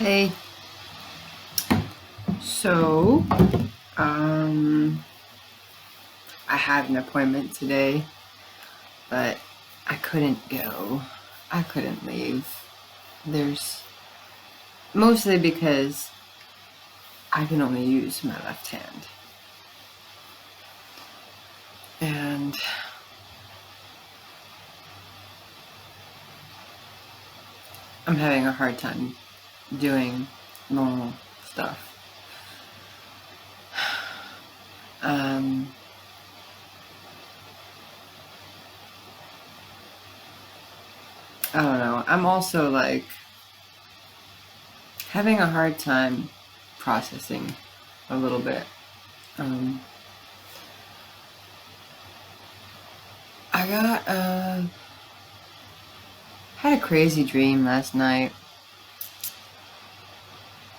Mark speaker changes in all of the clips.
Speaker 1: Hey, so, I had an appointment today, but I couldn't go. I couldn't leave. There's mostly because I can only use my left hand. And I'm having a hard time doing normal stuff. Um, I don't know. I'm also like having a hard time processing a little bit. Um, I got had a crazy dream last night,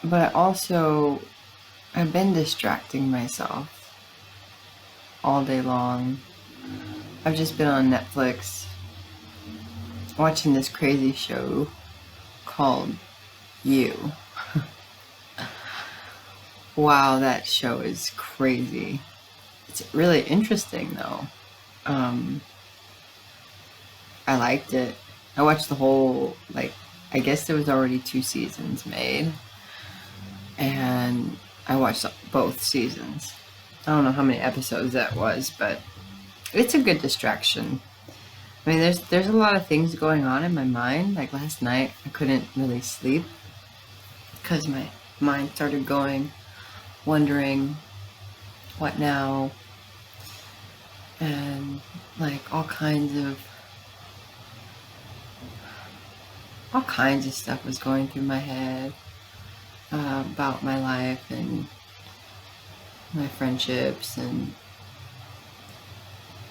Speaker 1: but I've been distracting myself all day long. I've just been on Netflix watching this crazy show called You. Wow, that show is crazy. It's really interesting though. Um, I liked it. I watched the whole, I guess there was already 2 seasons made, and I watched both seasons. I don't know how many episodes that was, but it's a good distraction. I mean, there's a lot of things going on in my mind. Like last night, I couldn't really sleep because my mind started going, wondering what now, and like all kinds of stuff was going through my head about my life and my friendships and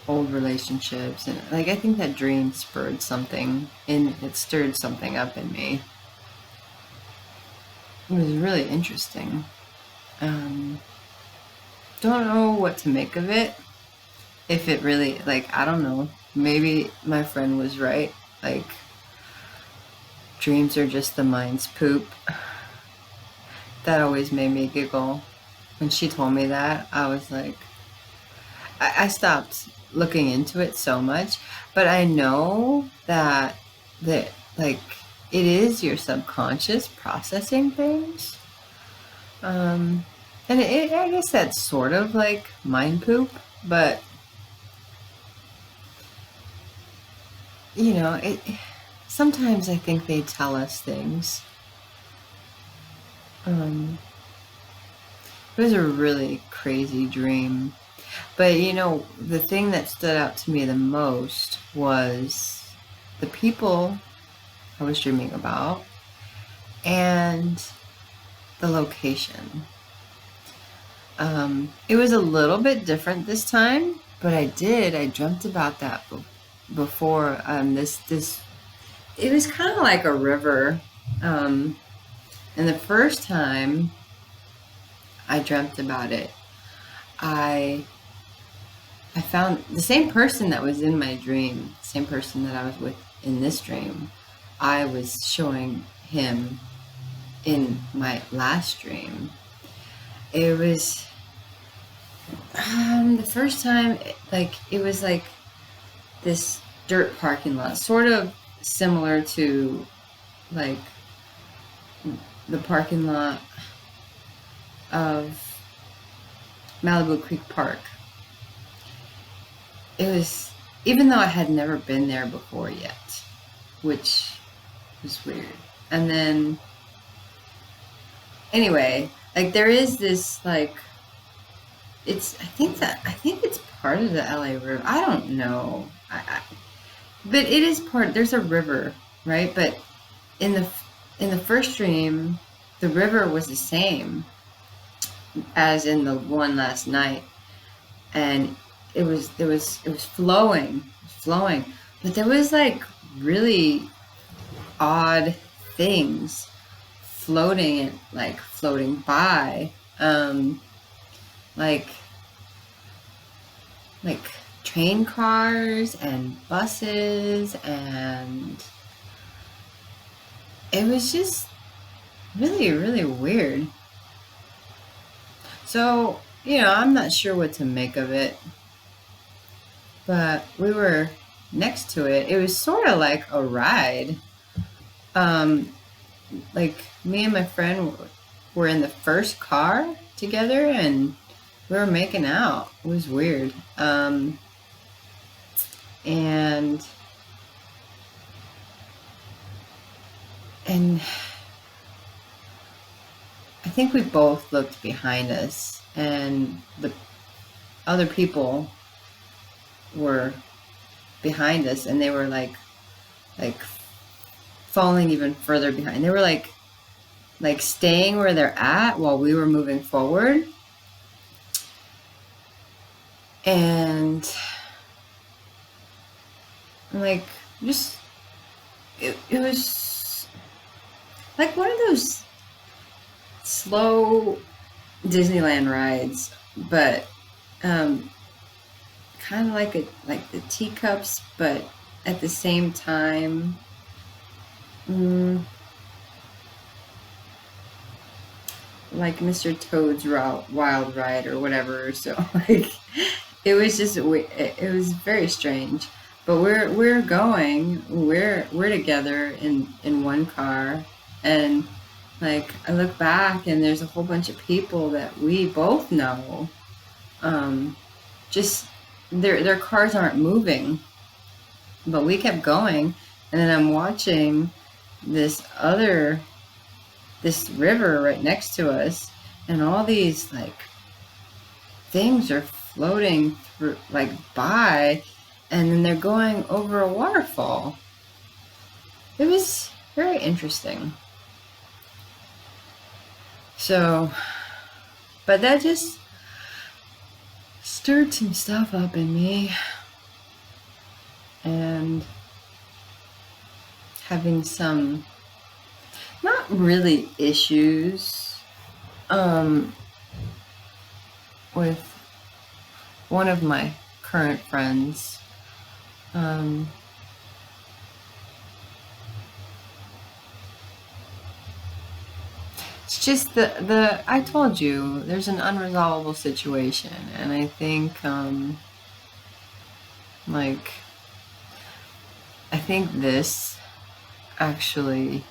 Speaker 1: old relationships, and like I think that dream stirred something up in me. It was really interesting. Um, don't know what to make of it. If it really, I don't know. Maybe my friend was right. Like, dreams are just the mind's poop. That always made me giggle. When she told me that, I was like, I stopped looking into it so much, but I know that like it is your subconscious processing things. And I guess that's sort of like mind poop, but it sometimes I think they tell us things. Um, it was a really crazy dream. But the thing that stood out to me the most was the people I was dreaming about and the location. It was a little bit different this time, but I dreamt about that before. It was kind of like a river. And the first time I dreamt about it, I I found the same person that was in my dream, same person that I was with in this dream. I was showing him in my last dream. It was the first time, it was like this dirt parking lot, sort of similar to like the parking lot of Malibu Creek Park. It was, even though I had never been there before yet, which was weird. And then, anyway, there is this, I think it's part of the LA River. I don't know. But it is there's a river, right? But in the first dream, the river was the same as in the one last night. And it was flowing, but there was really odd things floating by, like train cars and buses, and it was just really, really weird. So, I'm not sure what to make of it, but we were next to it. It was sort of like a ride. Um, like me and my friend were in the first car together and we were making out. It was weird. And and I think we both looked behind us and the other people were behind us and they were like falling even further behind. They were like staying where they're at while we were moving forward. And like just it was like one of those slow Disneyland rides, but um kind of like the teacups, but at the same time, mm, like Mr. Toad's Wild Ride or whatever. So like, it was just it was very strange. But we're together in one car, and like I look back and there's a whole bunch of people that we both know. Um, just their cars aren't moving, but we kept going, and then I'm watching this other this river right next to us, and all these like things are floating through like by, and then they're going over a waterfall. It was very interesting. So, but that just stirred some stuff up in me, and having some not really issues with one of my current friends. Um, it's just the I told you there's an unresolvable situation, and I think like I think this actually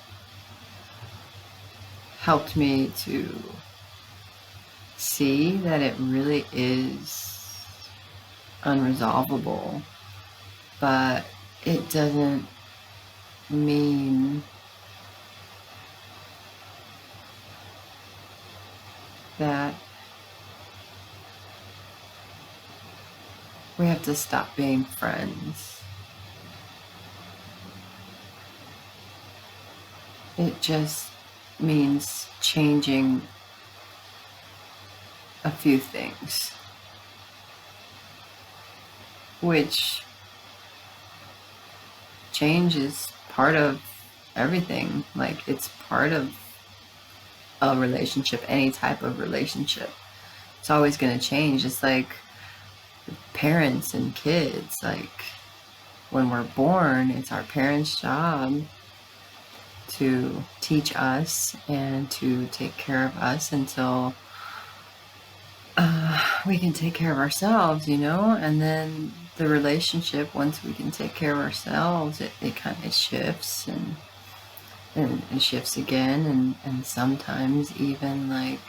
Speaker 1: helped me to see that it really is unresolvable, but it doesn't mean that we have to stop being friends. It just means changing a few things, which change is part of everything. Like, it's part of a relationship, any type of relationship. It's always going to change. It's like parents and kids. Like, when we're born, it's our parents' job to teach us and to take care of us until we can take care of ourselves, and then the relationship, once we can take care of ourselves, it kind of shifts and it shifts again, and sometimes even like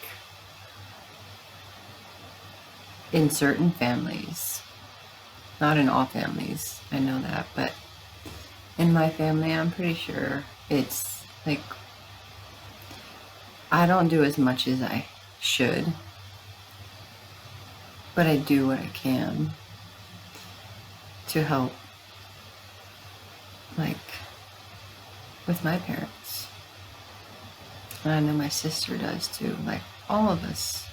Speaker 1: in certain families, not in all families, I know that, but in my family, I'm pretty sure it's like I don't do as much as I should, but I do what I can to help, like, with my parents. And I know my sister does too, like all of us.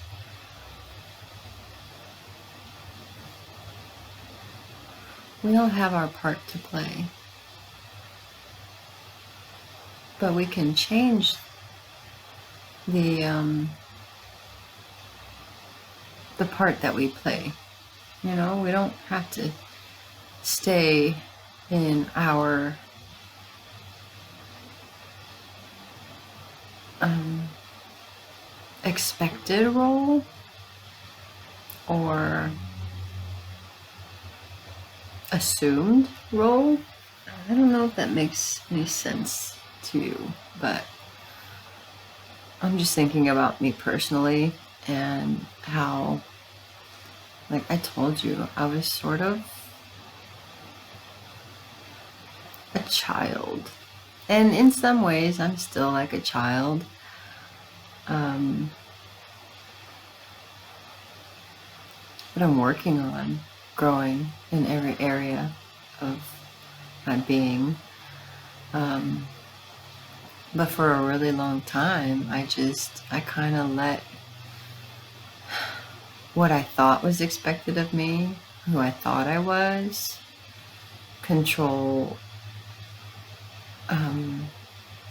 Speaker 1: We all have our part to play, but we can change the part that we play. We don't have to stay in our expected role or assumed role. I don't know if that makes any sense to you, but I'm just thinking about me personally and how, like I told you, I was sort of a child. And in some ways, I'm still like a child. But I'm working on growing in every area of my being. But for a really long time, I kind of let what I thought was expected of me, who I thought I was, control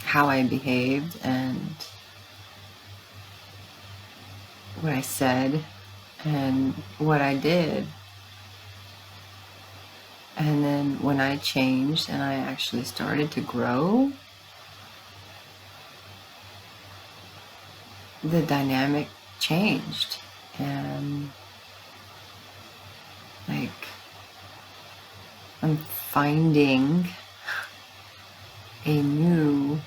Speaker 1: how I behaved and what I said and what I did. And then when I changed and I actually started to grow, the dynamic changed. And like I'm finding a new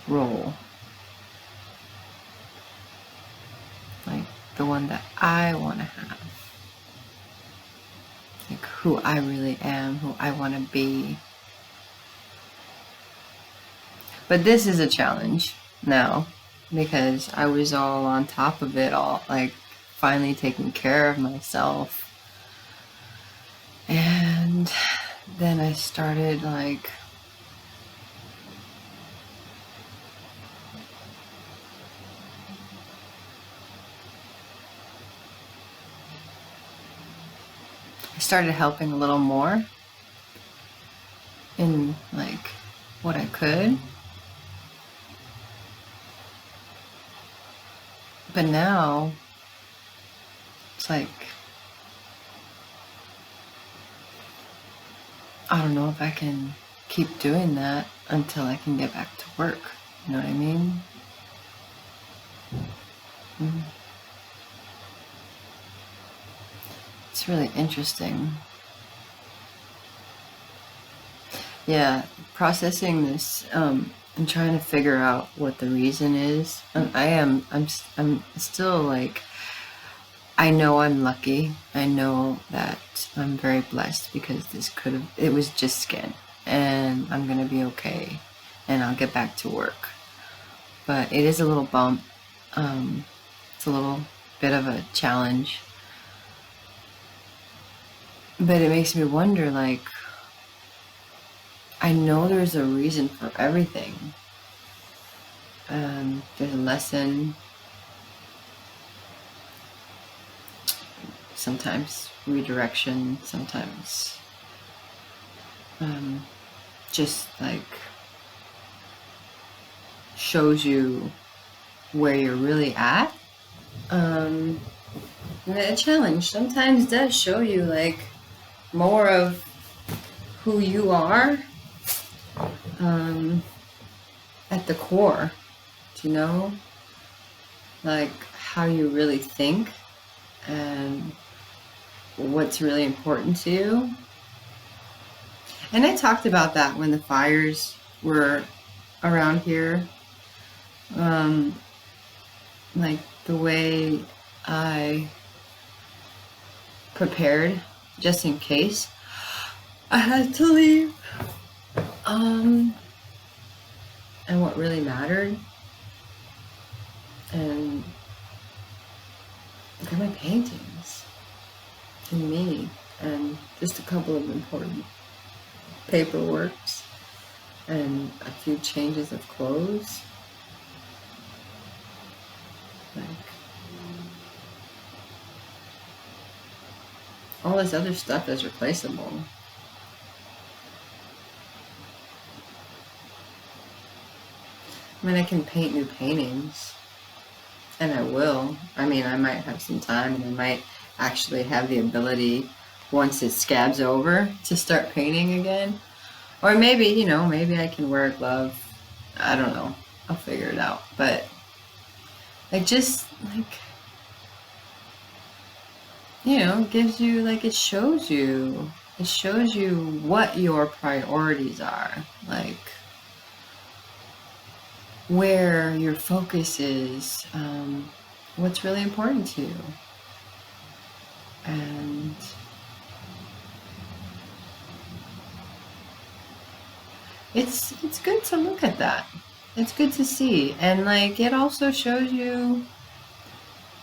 Speaker 1: role, like the one that I want to have, like who I really am, who I want to be. But this is a challenge now because I was all on top of it all, like finally taking care of myself. And then I started like I started helping a little more in like what I could. But now it's like I don't know if I can keep doing that until I can get back to work. You know what I mean? Mm-hmm. It's really interesting. Yeah, processing this and trying to figure out what the reason is. I'm still like, I know I'm lucky. I know that I'm very blessed because it was just skin and I'm gonna be okay and I'll get back to work. But it is a little bump. It's a little bit of a challenge. But it makes me wonder, like, I know there's a reason for everything. There's a lesson, sometimes redirection, sometimes just like shows you where you're really at. And a challenge sometimes does show you like more of who you are at the core, you know, like how you really think and what's really important to you. And I talked about that when the fires were around here. Like the way I prepared just in case I had to leave. And what really mattered. And look at my paintings and me and just a couple of important paperworks and a few changes of clothes. Like all this other stuff is replaceable. I mean, I can paint new paintings, and I will. I mean, I might have some time, and I might actually have the ability, once it scabs over, to start painting again. Or maybe, maybe I can wear a glove. I don't know. I'll figure it out. But Like, just like, gives you, like, it shows you what your priorities are, like where your focus is, what's really important to you. And it's good to look at that. It's good to see. And like, it also shows you,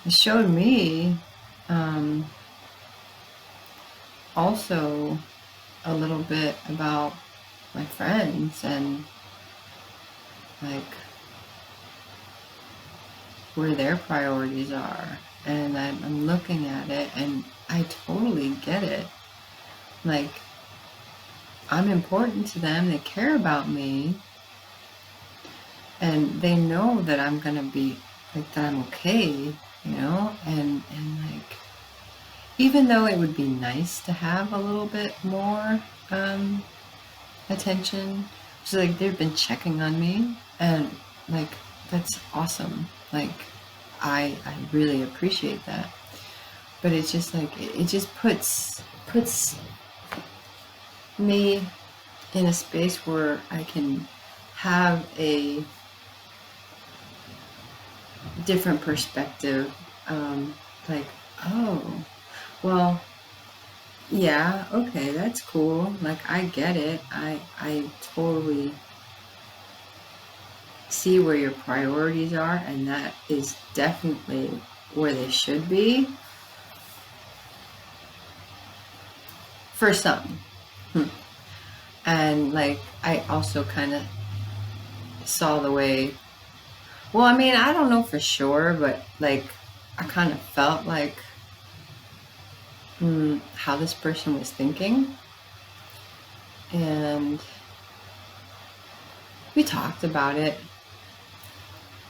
Speaker 1: it showed me, also a little bit about my friends and like where their priorities are. And I'm looking at it and I totally get it. Like, I'm important to them, they care about me, and they know that I'm gonna be, like, that I'm okay, and like, even though it would be nice to have a little bit more attention, so like they've been checking on me, and like, that's awesome. Like, I really appreciate that. But it's just like, it just puts me in a space where I can have a different perspective. Like, oh, well, yeah, okay, that's cool. Like, I get it. I totally see where your priorities are, and that is definitely where they should be for some. And like, I also kind of saw the way, well, I mean, I don't know for sure, but like, I kind of felt like how this person was thinking. And we talked about it,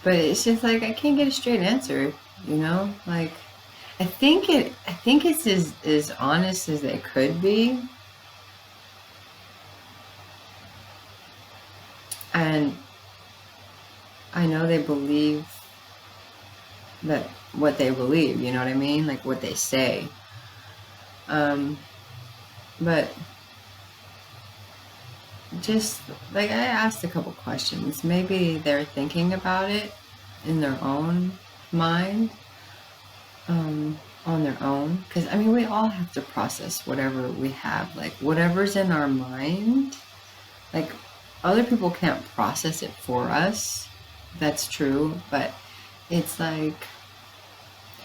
Speaker 1: but it's just like, I can't get a straight answer, Like, I think it's as honest as they could be. And I know they believe that what they believe, you know what I mean? Like, what they say. But just like, I asked a couple questions. Maybe they're thinking about it in their own mind, on their own. Because, I mean, we all have to process whatever we have, like, whatever's in our mind. Like, other people can't process it for us. That's true. But it's like,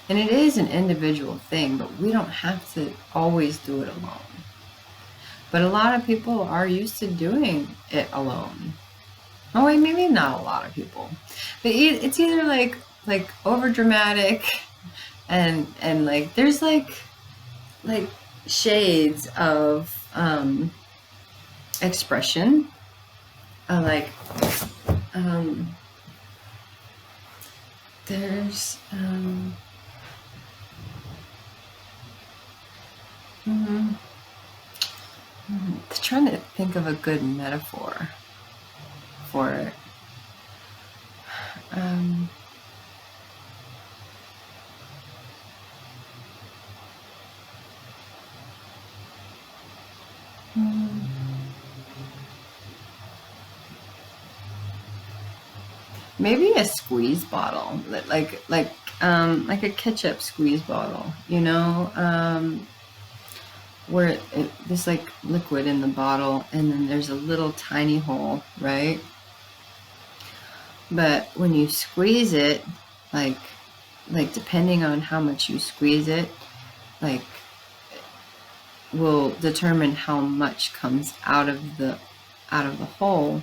Speaker 1: and it is an individual thing, but we don't have to always do it alone. But a lot of people are used to doing it alone. Oh wait, maybe not a lot of people. But it's either like over dramatic, and like, there's like shades of expression. Like, there's trying to think of a good metaphor for it. Maybe a squeeze bottle, like a ketchup squeeze bottle, where there's like liquid in the bottle, and then there's a little tiny hole, right? But when you squeeze it, like depending on how much you squeeze it, like, will determine how much comes out of the hole.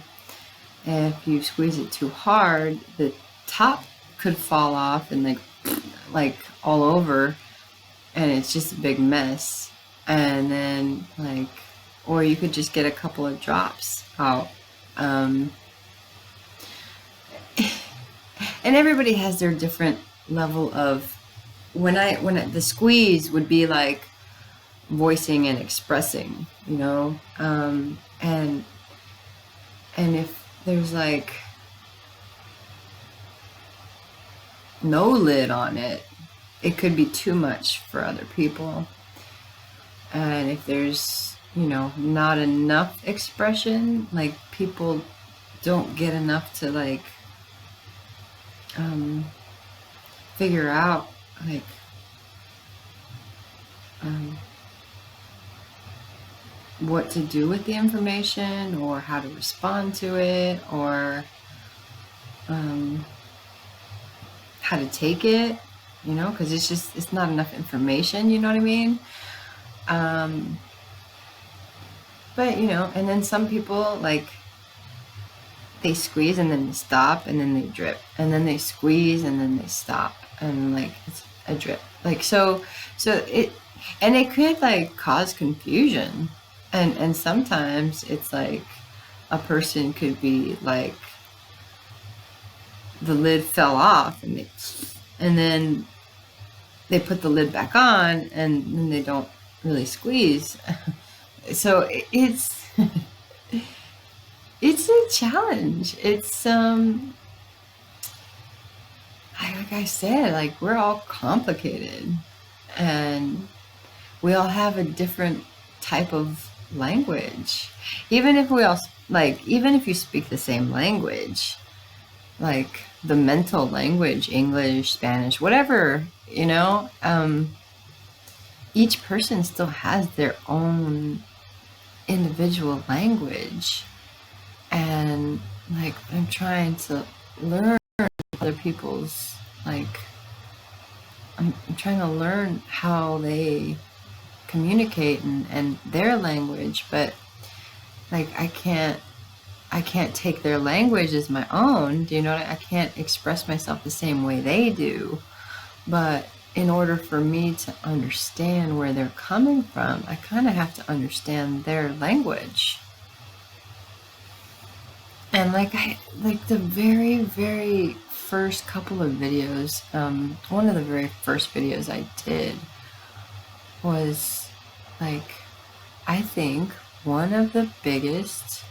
Speaker 1: And if you squeeze it too hard, the top could fall off and like all over, and it's just a big mess. And then like, or you could just get a couple of drops out. And everybody has their different level of, the squeeze would be like voicing and expressing, and if there's like, no lid on it, it could be too much for other people. And if there's, not enough expression, like people don't get enough to like figure out like what to do with the information or how to respond to it or how to take it, because it's not enough information, you know what I mean? But and then some people like they squeeze and then they stop and then they drip and then they squeeze and then they stop and like it's a drip, like so it, and it could like cause confusion, and sometimes it's like a person could be like the lid fell off and then they put the lid back on and then they don't really squeeze. So it's it's a challenge. It's like I said, like we're all complicated and we all have a different type of language. Even if we all even if you speak the same language, like the mental language, English, Spanish, whatever, each person still has their own individual language. And like I'm trying to learn other people's I'm trying to learn how they communicate and their language, but like I can't take their language as my own. Do you know what I can't express myself the same way they do. But in order for me to understand where they're coming from, I kind of have to understand their language. And like the very, very first couple of videos, one of the very first videos I did was like, I think one of the biggest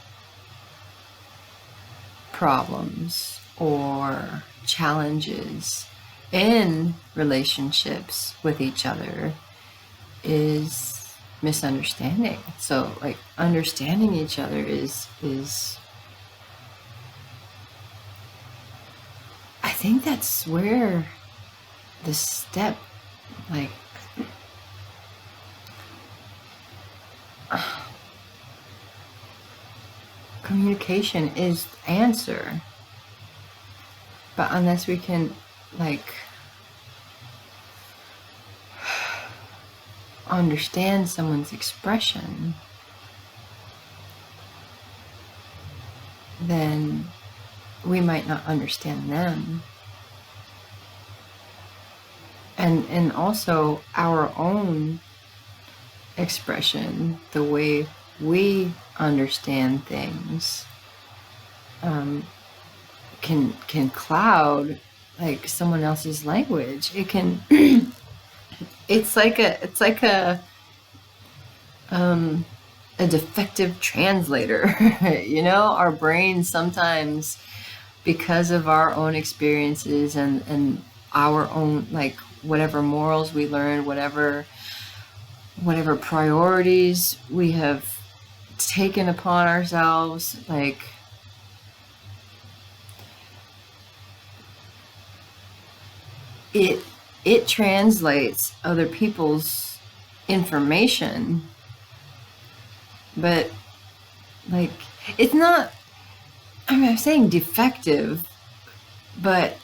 Speaker 1: problems or challenges in relationships with each other is misunderstanding. So like understanding each other is I think that's where the step, like communication is the answer. But unless we can like understand someone's expression, then we might not understand them. And also our own expression, the way we understand things, can cloud like someone else's language. It can it's like a defective translator. Our brains sometimes, because of our own experiences and our own like whatever morals we learned, whatever priorities we have taken upon ourselves, like it translates other people's information, but like it's not, I'm saying defective, but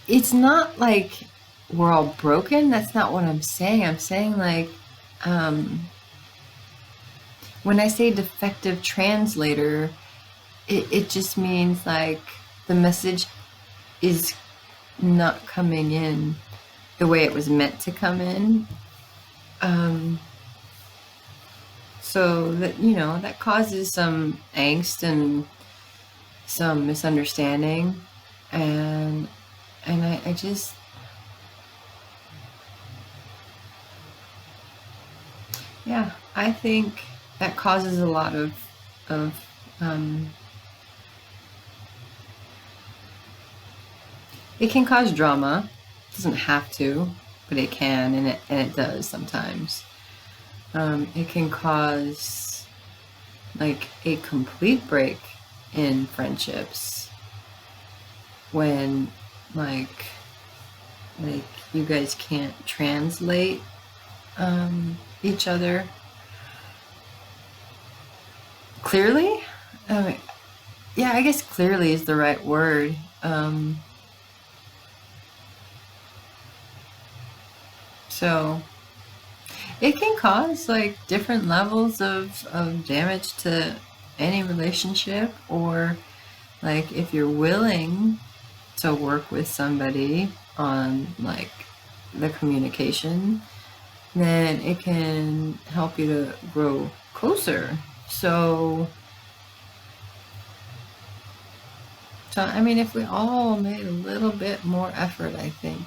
Speaker 1: it's not like we're all broken. That's not what I'm saying. I'm saying like when I say defective translator, it just means like the message is not coming in the way it was meant to come in. So that, that causes some angst and some misunderstanding. And I just, yeah, I think that causes a lot of It can cause drama. It doesn't have to, but it can, and it does sometimes. It can cause like a complete break in friendships when like you guys can't translate each other clearly. Yeah, I guess clearly is the right word. So it can cause like different levels of damage to any relationship, or like if you're willing to work with somebody on like the communication, then it can help you to grow closer. So I mean, if we all made a little bit more effort, I think,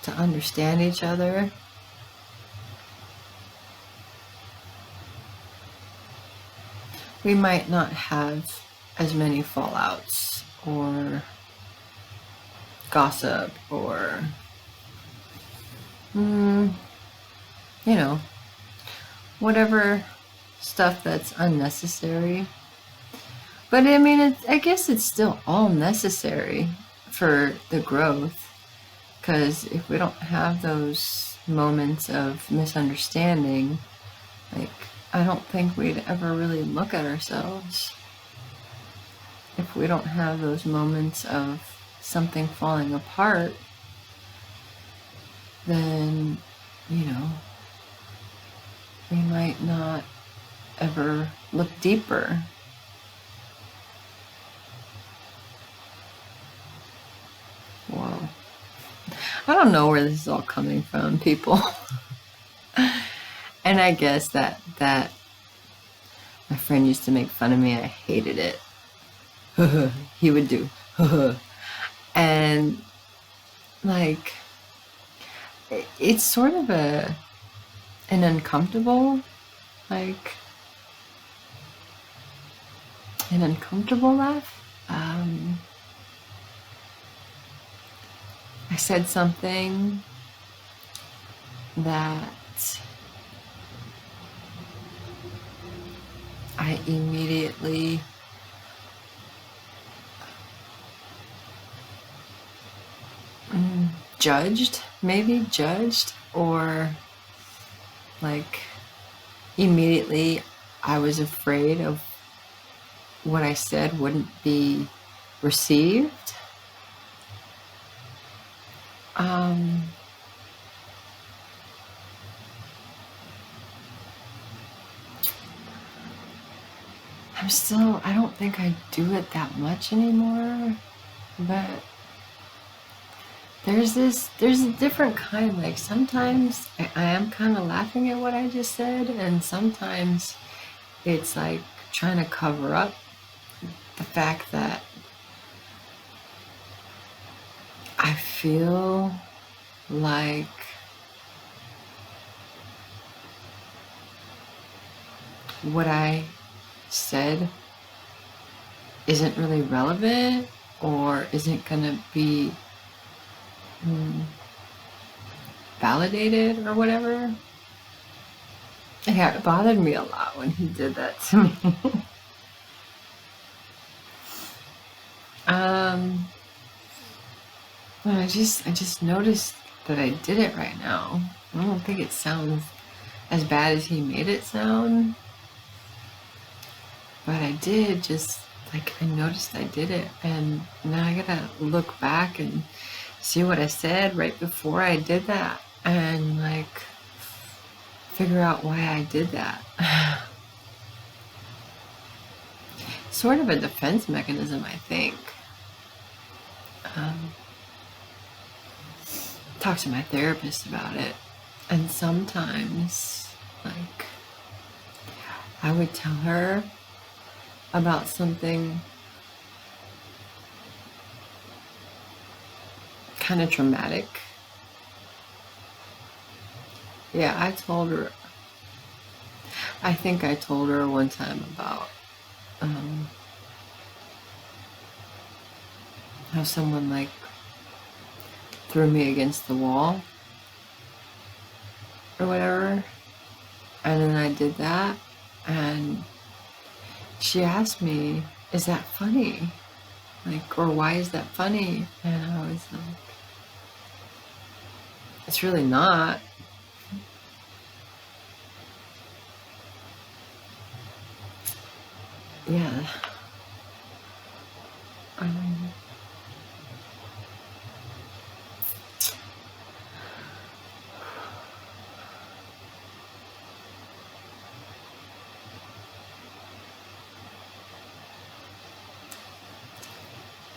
Speaker 1: to understand each other, we might not have as many fallouts or gossip or, you know, whatever stuff that's unnecessary. But I mean, I guess it's still all necessary for the growth, because if we don't have those moments of misunderstanding, like, I don't think we'd ever really look at ourselves. If we don't have those moments of something falling apart, then, you know, we might not ever look deeper. Whoa. I don't know where this is all coming from, people. And I guess that my friend used to make fun of me. I hated it. He would do. And like, it's sort of an uncomfortable, like an uncomfortable laugh. I said something that I immediately judged, or like immediately I was afraid of what I said wouldn't be received. I don't think I do it that much anymore, but there's a different kind. Like sometimes I am kind of laughing at what I just said, and sometimes it's like trying to cover up the fact that I feel like what I said isn't really relevant or isn't gonna be validated or whatever. Yeah, it bothered me a lot when he did that to me. I just noticed that I did it right now. I don't think it sounds as bad as he made it sound, but I did just like, I noticed I did it, and now I gotta look back and see what I said right before I did that, and like figure out why I did that. Sort of a defense mechanism, I think. Talk to my therapist about it, and sometimes like I would tell her about something kind of traumatic. Yeah, I think I told her one time about how someone like threw me against the wall or whatever. And then I did that, and she asked me, is that funny? Like, or why is that funny? And I was like, it's really not. Yeah. Um,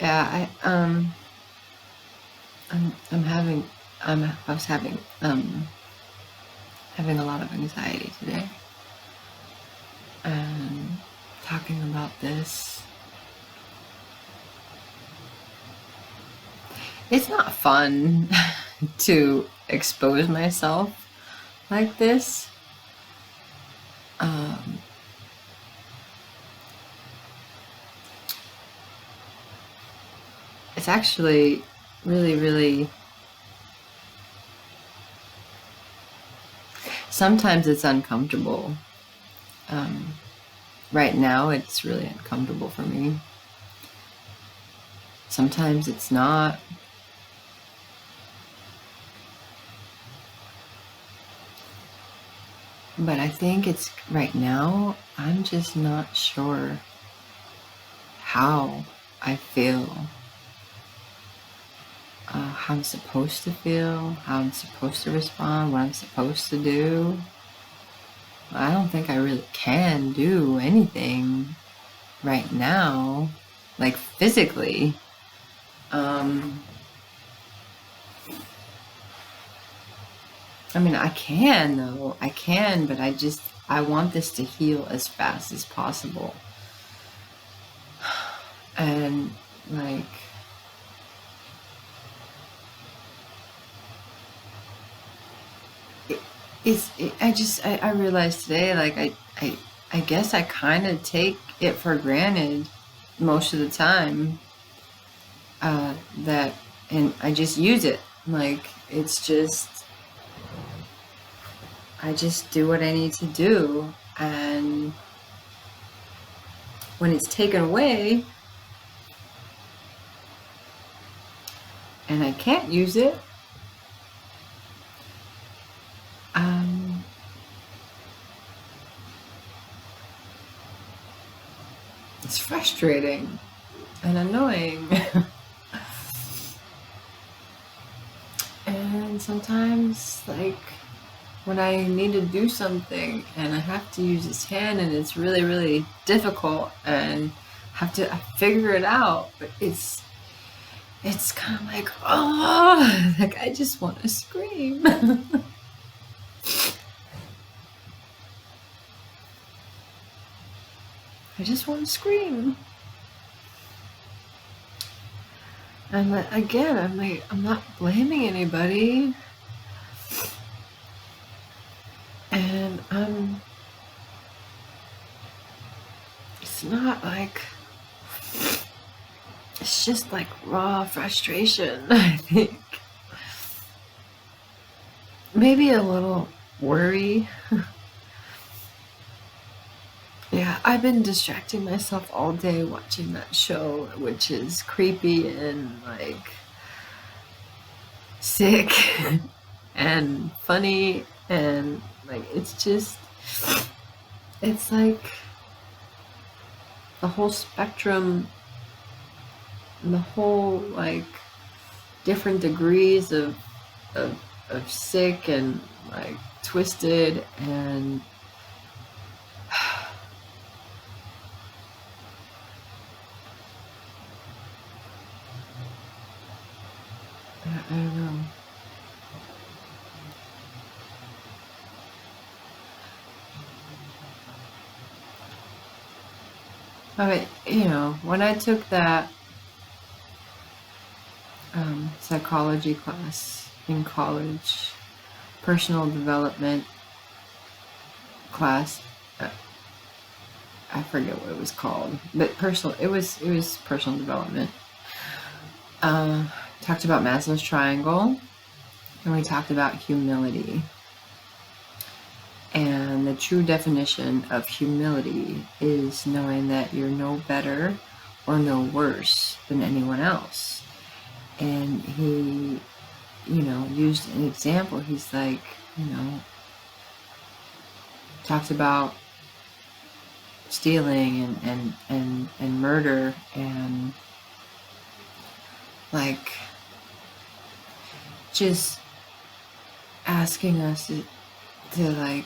Speaker 1: yeah, I'm having, I was having a lot of anxiety today, and talking about this. It's not fun to expose myself like this. Um, it's actually really, really, sometimes it's uncomfortable. Um, right now, it's really uncomfortable for me. Sometimes it's not. But I think it's right now, I'm just not sure how I feel, how I'm supposed to feel, how I'm supposed to respond, what I'm supposed to do. I don't think I really can do anything right now, like physically. I mean, I can though. I can, but I want this to heal as fast as possible. And like, I realized today, like, I guess I kind of take it for granted most of the time, that, and I just use it. Like, it's just, I just do what I need to do. And when it's taken away and I can't use it, it's frustrating and annoying. And sometimes, like, when I need to do something and I have to use this hand and it's really, really difficult and have to figure it out, but it's kind of like, oh, like I just want to scream. I just want to scream. And again, I'm like, I'm not blaming anybody. And it's not like, it's just like raw frustration, I think. Maybe a little worry. Yeah, I've been distracting myself all day watching that show, which is creepy and like sick and funny, and like it's like the whole spectrum, the whole like different degrees of sick and like twisted, and I don't know. But when I took that psychology class in college, personal development class, I forget what it was called, but it was personal development. talked about Maslow's triangle, and we talked about humility. And the true definition of humility is knowing that you're no better or no worse than anyone else. And he, used an example. He's like, talks about stealing and murder, and like just asking us to like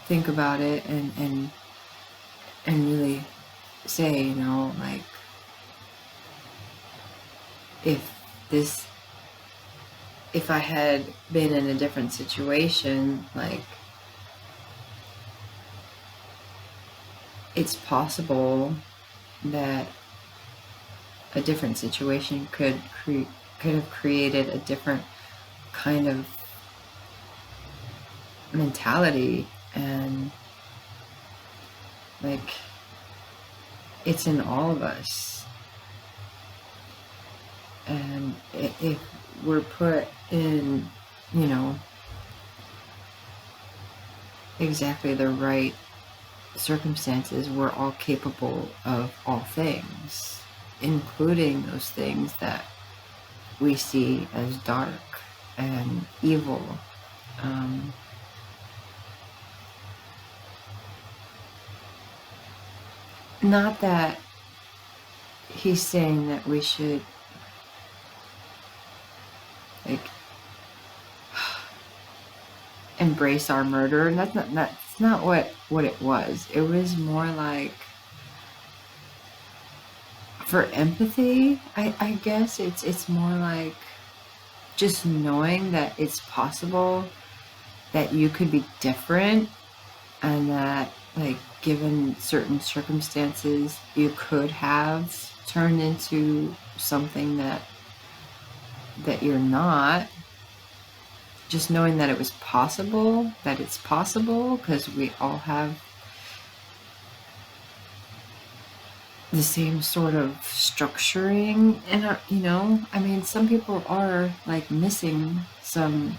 Speaker 1: think about it and really say, like, if I had been in a different situation, like, it's possible that a different situation could have created a different kind of mentality, and like, it's in all of us. And if we're put in, exactly the right circumstances, we're all capable of all things, including those things that we see as dark and evil. Not that he's saying that we should like embrace our murder, and that's not what it was. It was more like, for empathy, I guess it's more like just knowing that it's possible that you could be different, and that, like, given certain circumstances, you could have turned into something that you're not. Just knowing that it's possible, because we all have the same sort of structuring, and some people are like missing some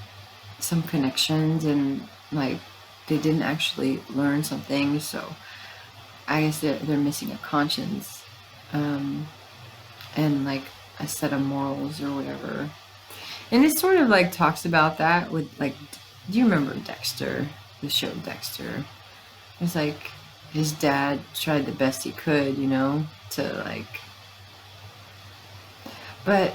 Speaker 1: connections, and like they didn't actually learn something, so I guess they're missing a conscience, and like a set of morals or whatever. And it sort of like talks about that with, like, do you remember Dexter, the show Dexter? It's like his dad tried the best he could, to like, but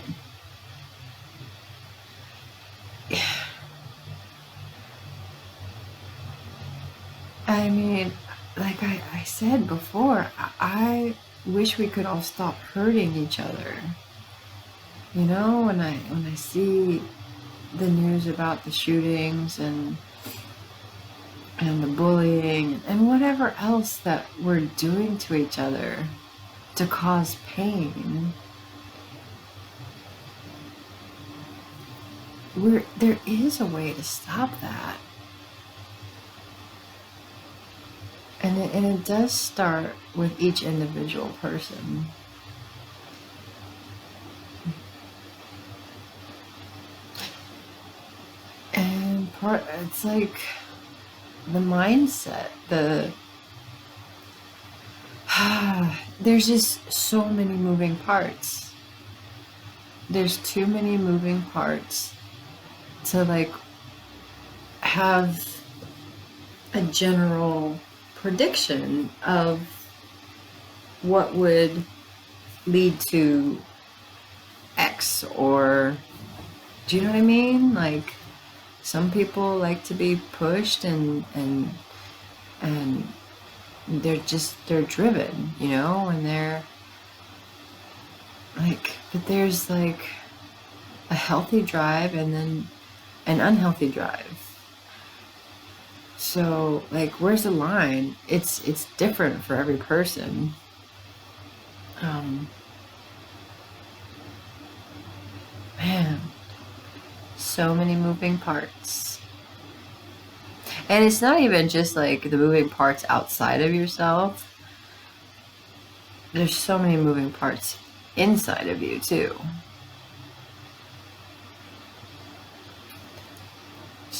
Speaker 1: I mean, like I said before, I wish we could all stop hurting each other. When I see the news about the shootings and the bullying and whatever else that we're doing to each other to cause pain, there is a way to stop that. And it does start with each individual person. And it's like the mindset, there's just so many moving parts. There's too many moving parts to like have a general prediction of what would lead to X, or do you know what I mean? Like, some people like to be pushed, and they're driven, and they're like, but there's like a healthy drive and then an unhealthy drive. So like, where's the line? It's different for every person. Man, so many moving parts. And it's not even just like the moving parts outside of yourself. There's so many moving parts inside of you too.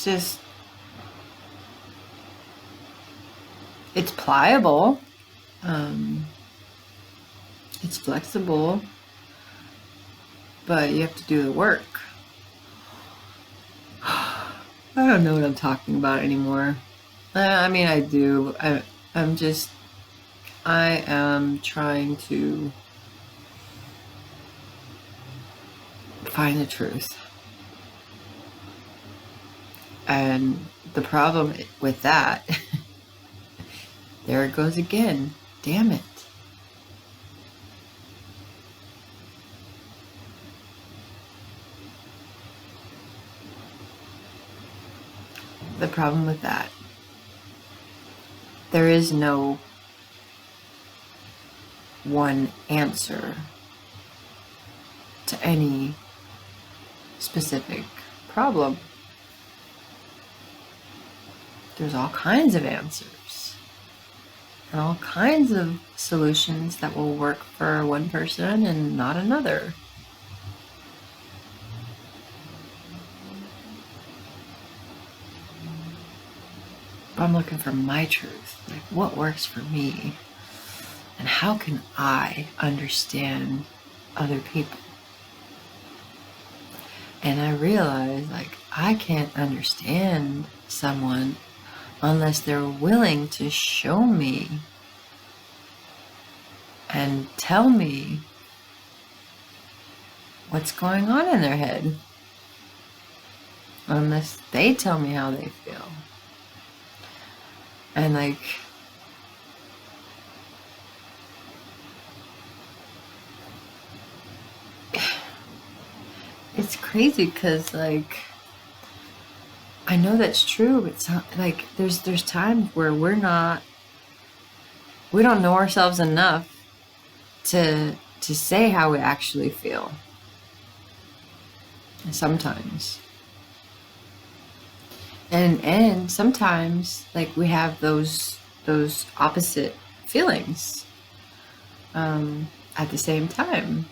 Speaker 1: it's just, it's pliable. It's flexible, but you have to do the work. I don't know what I'm talking about anymore. I mean, I do. I'm just, I am trying to find the truth. And the problem with that, there it goes again. Damn it. The problem with that, there is no one answer to any specific problem. There's all kinds of answers and all kinds of solutions that will work for one person and not another. But I'm looking for my truth, like what works for me, and how can I understand other people? And I realize, like, I can't understand someone unless they're willing to show me and tell me what's going on in their head. Unless they tell me how they feel. And like, it's crazy because like, I know that's true, but it's not, like there's times where we don't know ourselves enough to say how we actually feel. Sometimes. And sometimes like we have those opposite feelings at the same time.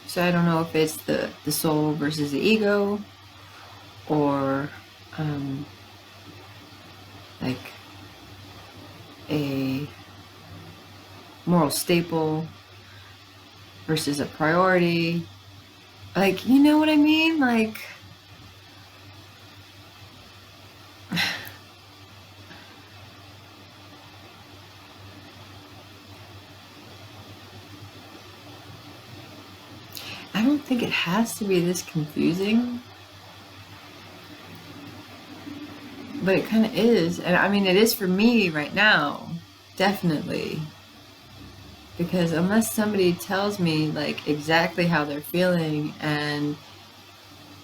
Speaker 1: So I don't know if it's the soul versus the ego, or like a moral staple versus a priority. Like, you know what I mean? Like, I don't think it has to be this confusing, but it kind of is. And I mean, it is for me right now, definitely. Because unless somebody tells me like exactly how they're feeling and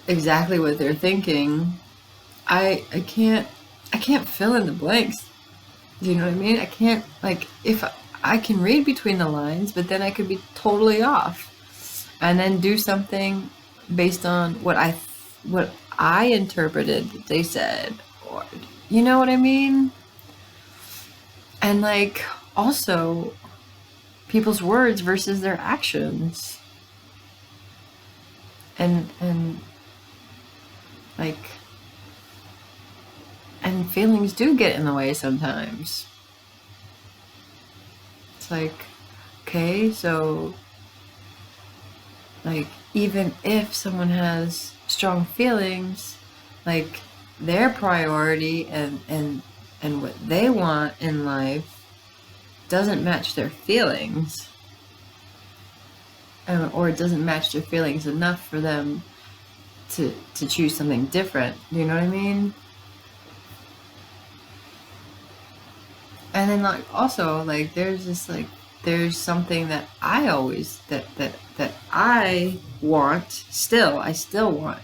Speaker 1: exactly what they're thinking, I can't fill in the blanks. Do you know what I mean? I can't, like, if I can read between the lines, but then I could be totally off and then do something based on what I interpreted that they said, or you know what I mean? And like, also people's words versus their actions, and like, and feelings do get in the way sometimes. It's like, okay, so like, even if someone has strong feelings, like their priority and what they want in life doesn't match their feelings, or it doesn't match their feelings enough for them to choose something different. Do you know what I mean? And then like, also like, there's this like, there's something that I always that I want still. I still want,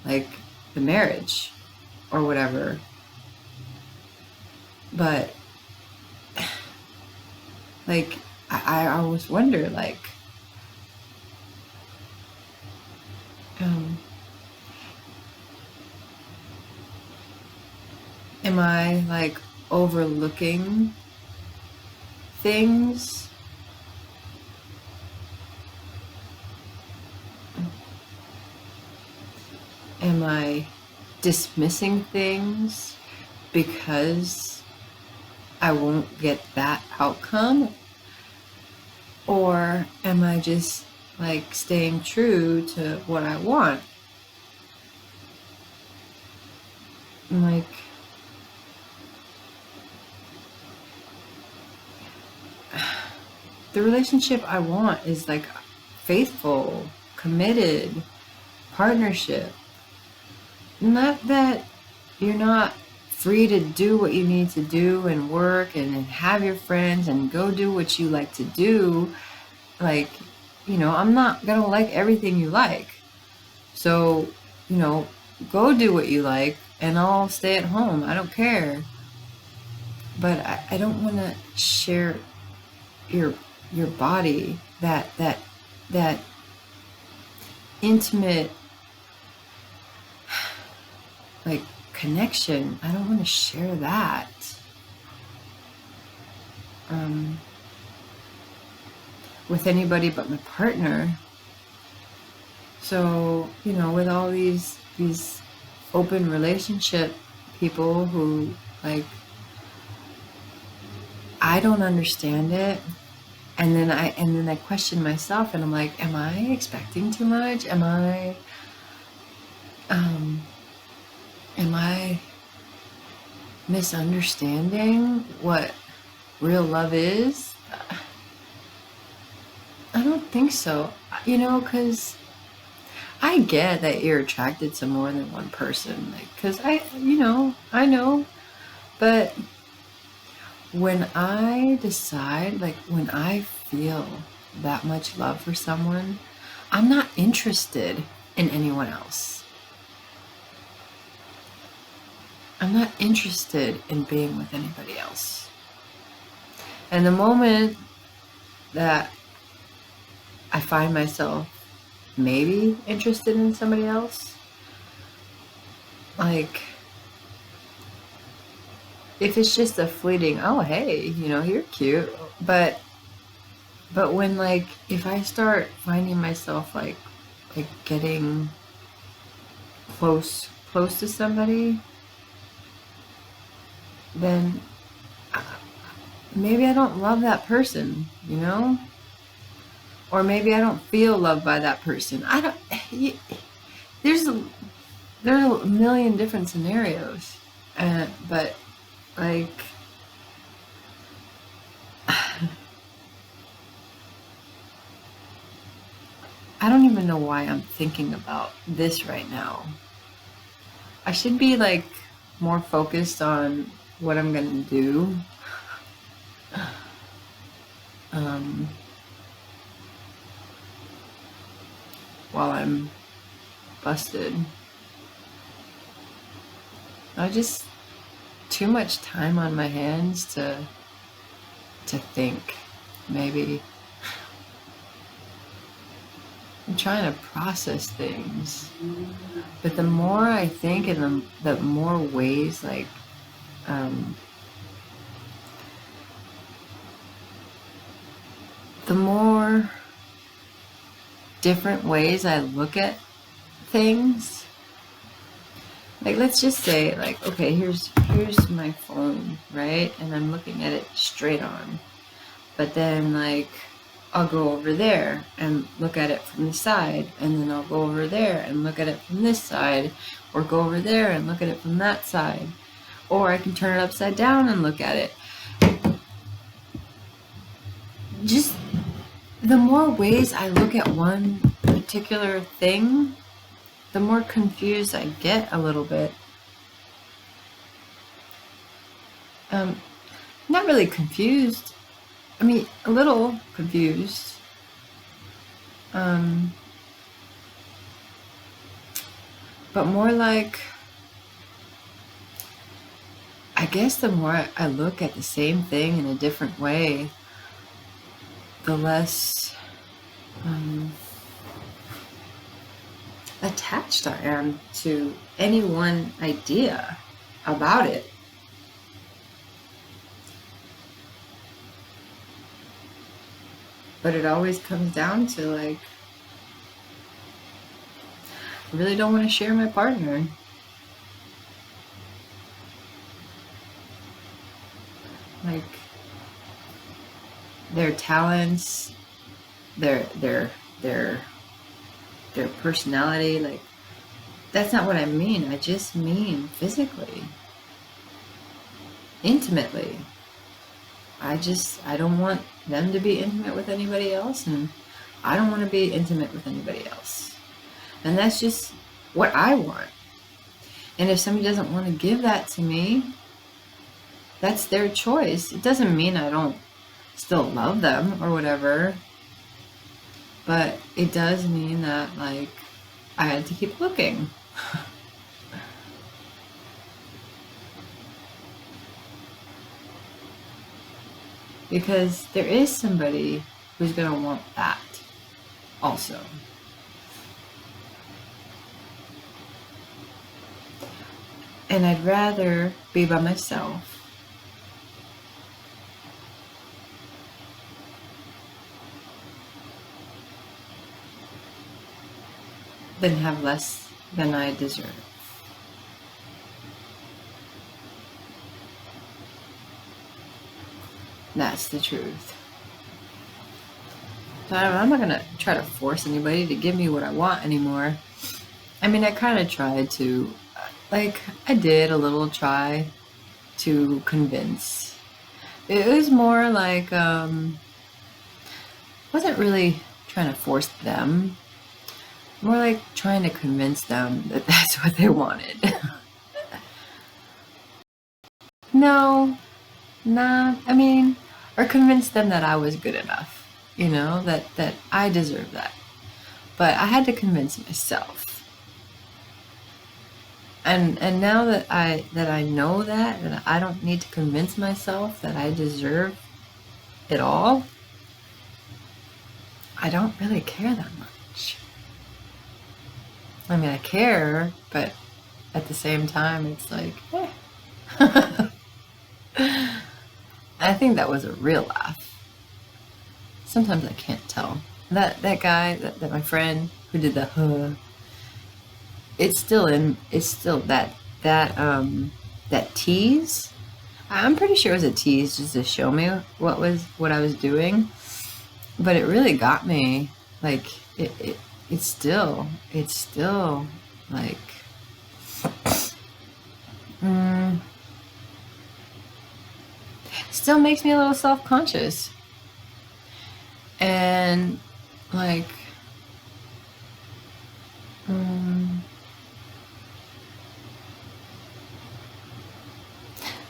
Speaker 1: like, the marriage or whatever. But like, I always wonder, like, am I like overlooking things? Am I dismissing things because I won't get that outcome? Or am I just like staying true to what I want? Like, the relationship I want is like faithful, committed partnership. Not that you're not free to do what you need to do and work and have your friends and go do what you like to do. Like, I'm not gonna like everything you like. So, go do what you like and I'll stay at home. I don't care. But I don't want to share your body, that intimate, like, connection. I don't want to share that with anybody but my partner. So, with all these open relationship people who, like, I don't understand it, and then I question myself, and I'm like, am I expecting too much? Am I misunderstanding what real love is? I don't think so. Because I get that you're attracted to more than one person. Because I know. But when I decide, like, when I feel that much love for someone, I'm not interested in anyone else. I'm not interested in being with anybody else. And the moment that I find myself maybe interested in somebody else, like, if it's just a fleeting, oh, hey, you're cute, but when, like, if I start finding myself like getting close to somebody, then maybe I don't love that person, or maybe I don't feel loved by that person. I don't. There's a million different scenarios, but, like, I don't even know why I'm thinking about this right now. I should be, like, more focused on what I'm gonna do. While I'm busted. I just too much time on my hands to think. Maybe I'm trying to process things, but the more I think, and the more ways, like, the more different ways I look at things. Like, let's just say, like, okay, here's my phone, right? And I'm looking at it straight on. But then, like, I'll go over there and look at it from the side, and then I'll go over there and look at it from this side, or go over there and look at it from that side. Or I can turn it upside down and look at it. Just the more ways I look at one particular thing, the more confused I get a little bit. Not really confused. I mean, a little confused. But more like, I guess the more I look at the same thing in a different way, the less attached I am to any one idea about it. But it always comes down to, like, I really don't want to share my partner. like their talents, their their personality. Like, that's not what I mean. I just mean physically, intimately. I don't want them to be intimate with anybody else, and I don't want to be intimate with anybody else. And that's just what I want. And if somebody doesn't want to give that to me, that's their choice. It doesn't mean I don't still love them or whatever, but it does mean that, like, I had to keep looking. Because there is somebody who's going to want that also. And I'd rather be by myself than have less than I deserve. That's the truth. So I'm not going to try to force anybody to give me what I want anymore. I mean, I kind of tried to, like, I did a little try to convince. It was more like, wasn't really trying to force them, more like trying to convince them that that's what they wanted. No, nah, I mean, or convince them that I was good enough, that I deserve that. But I had to convince myself. And now that I know that I don't need to convince myself that I deserve it all, I don't really care that much. I mean, I care, but at the same time, it's like, I think that was a real laugh. Sometimes I can't tell. That guy, that my friend who did the it's still that tease. I'm pretty sure it was a tease just to show me what I was doing. But it really got me. Like, it's still like, still makes me a little self-conscious. And like,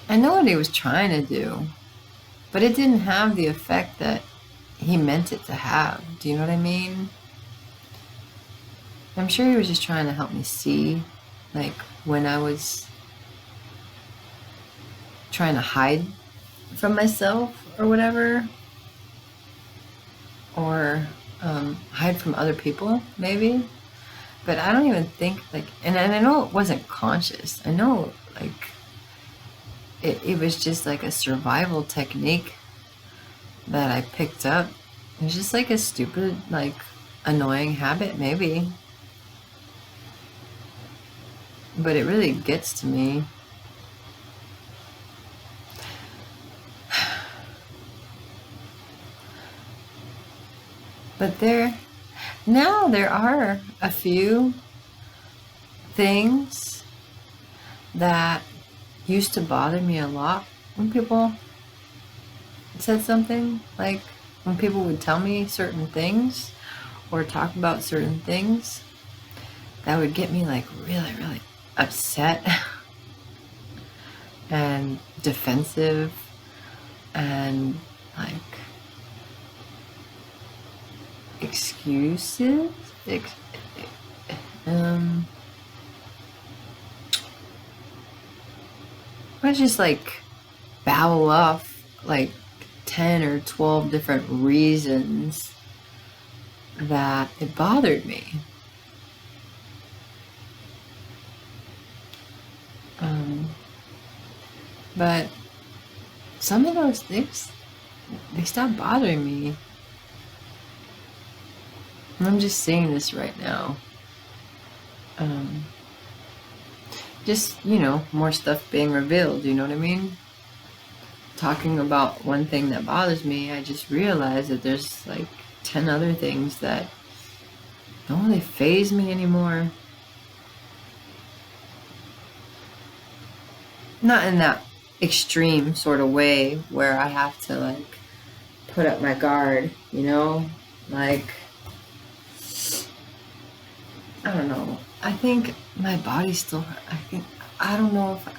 Speaker 1: I know what he was trying to do, but it didn't have the effect that he meant it to have. Do you know what I mean? I'm sure he was just trying to help me see, like, when I was trying to hide from myself or whatever, or hide from other people, maybe. But I don't even think, like, and I know it wasn't conscious. I know, like, it was just like a survival technique that I picked up. It was just like a stupid, like, annoying habit, maybe. But it really gets to me. But now there are a few things that used to bother me a lot when people said something, like when people would tell me certain things or talk about certain things, that would get me, like, really, really upset and defensive and, like, excuses. I just, like, babble off like 10 or 12 different reasons that it bothered me. But some of those things, they stopped bothering me. And I'm just seeing this right now. Just, more stuff being revealed, you know what I mean? talking about one thing that bothers me, I just realized that there's like 10 other things that don't really faze me anymore. Not in that extreme sort of way where I have to like put up my guard, you know? Like, I don't know. I think my body still, I don't know if I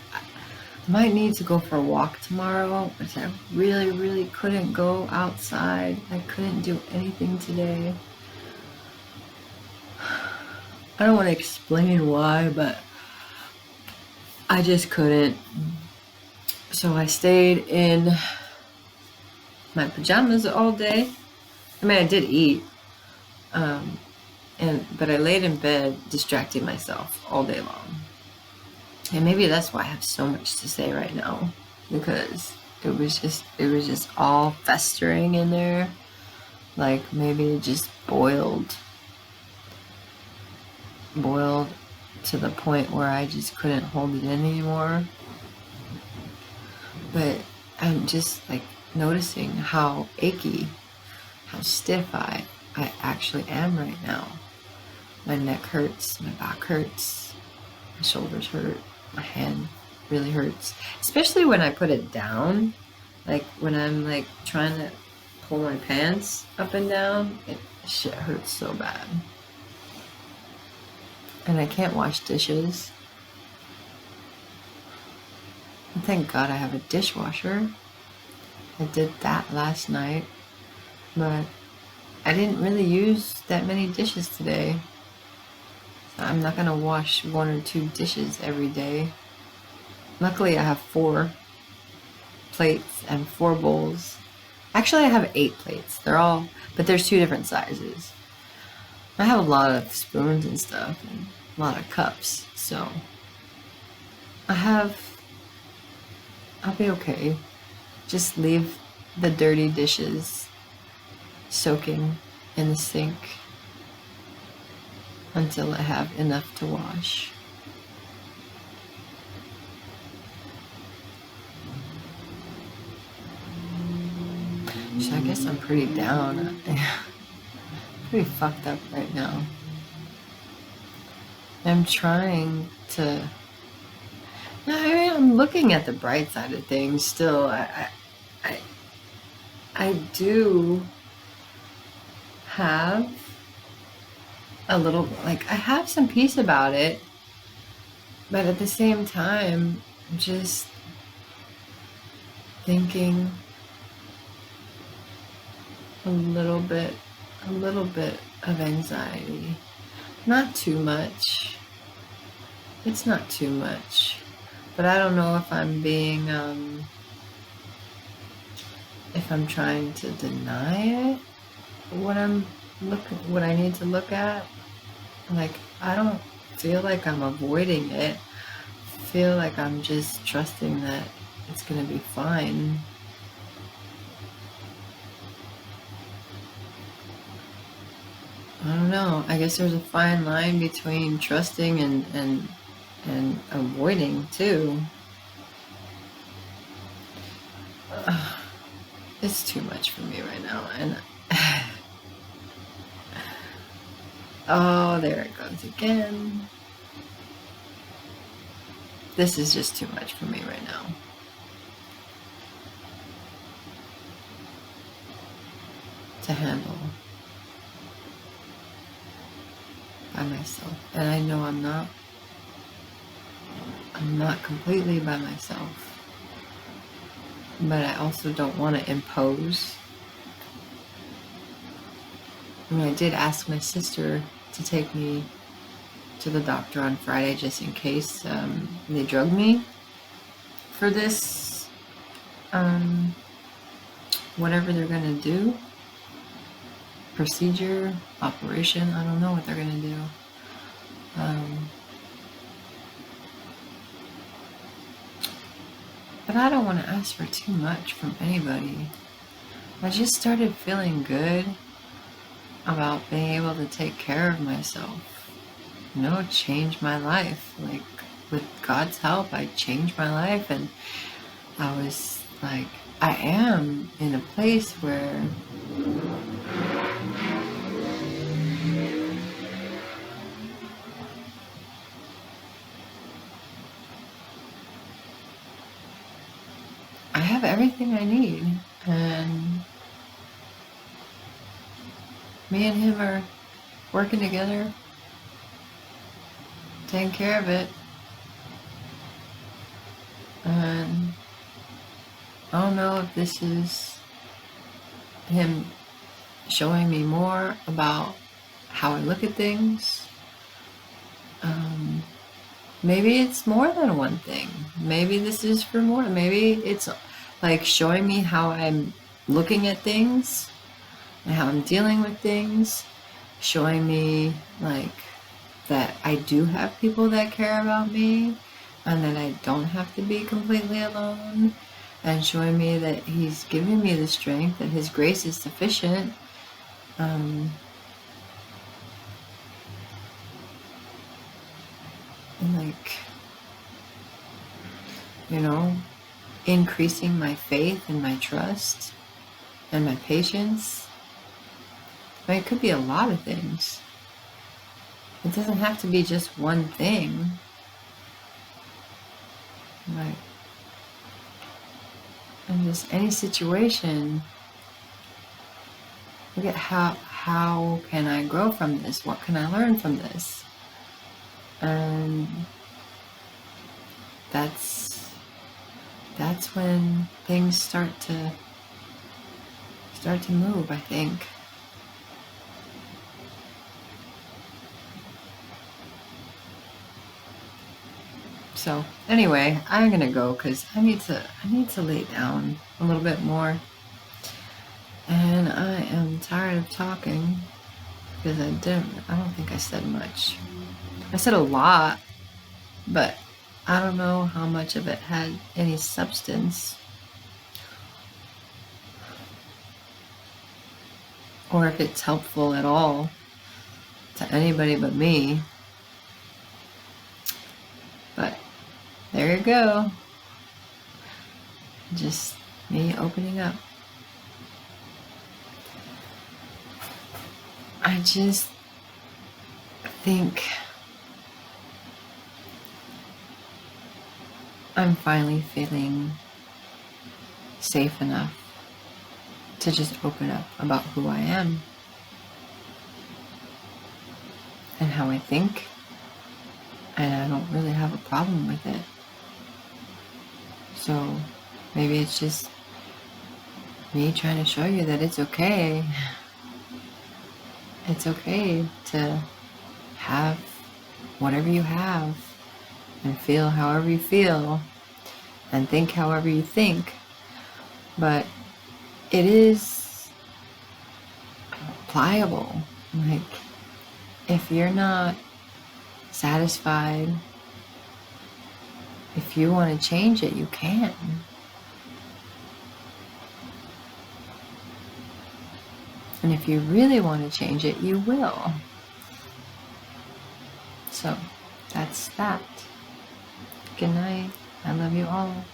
Speaker 1: might need to go for a walk tomorrow, which I really, really couldn't go outside. I couldn't do anything today. I don't want to explain why, but I just couldn't. So I stayed in my pajamas all day. I mean, I did eat, but I laid in bed distracting myself all day long. And maybe that's why I have so much to say right now, because it was just all festering in there. Like maybe it just boiled to the point where I just couldn't hold it in anymore. But I'm just like noticing how achy, how stiff I actually am right now. My neck hurts, my back hurts, my shoulders hurt, my hand really hurts. Especially when I put it down, like when I'm like trying to pull my pants up and down, shit hurts so bad. And I can't wash dishes. And thank God I have a dishwasher. I did that last night, but I didn't really use that many dishes today. So I'm not gonna wash 1 or 2 dishes every day. Luckily I have 4 plates and 4 bowls. Actually I have 8 plates. But there's 2 different sizes. I have a lot of spoons and stuff and a lot of cups, so I'll be okay. Just leave the dirty dishes soaking in the sink until I have enough to wash. So I guess I'm pretty down. Pretty fucked up right now. I'm trying to... I'm looking at the bright side of things still. I do have a little, like, I have some peace about it, but at the same time, just thinking a little bit of anxiety. Not too much. It's not too much. But I don't know if I'm being, if I'm trying to deny it, what I need to look at. Like, I don't feel like I'm avoiding it. I feel like I'm just trusting that it's gonna be fine. I don't know. I guess there's a fine line between trusting and avoiding too. It's too much for me right now, and oh, there it goes again. This is just too much for me right now. To handle by myself. And I know I'm not completely by myself. But I also don't want to impose. I mean, I did ask my sister to take me to the doctor on Friday just in case they drug me for this, whatever they're gonna do. Procedure, operation, I don't know what they're gonna do. But I don't want to ask for too much from anybody. I just started feeling good about being able to take care of myself. You know, change my life. Like, with God's help, I changed my life, and I was like I am in a place where I have everything I need, and me and him are working together, taking care of it. And I don't know if this is him showing me more about how I look at things. Maybe it's more than one thing. Maybe this is for more. Maybe it's like showing me how I'm looking at things and how I'm dealing with things, showing me like that I do have people that care about me and that I don't have to be completely alone, and showing me that he's giving me the strength, that his grace is sufficient. And like, you know, increasing my faith and my trust and my patience. I mean, it could be a lot of things. It doesn't have to be just one thing. Like, in just any situation, look at how can I grow from this? What can I learn from this? And that's when things start to move, I think. So anyway, I'm gonna go because I need to lay down a little bit more, and I am tired of talking because I don't think I said much. I said a lot, but I don't know how much of it had any substance, or if it's helpful at all to anybody but me. But there you go. Just me opening up. I just think I'm finally feeling safe enough to just open up about who I am and how I think, and I don't really have a problem with it. So maybe it's just me trying to show you that it's okay. It's okay to have whatever you have and feel however you feel and think however you think, but it is pliable. Like, if you're not satisfied, if you want to change it, you can. And if you really want to change it, you will. So that's that. Good night. I love you all.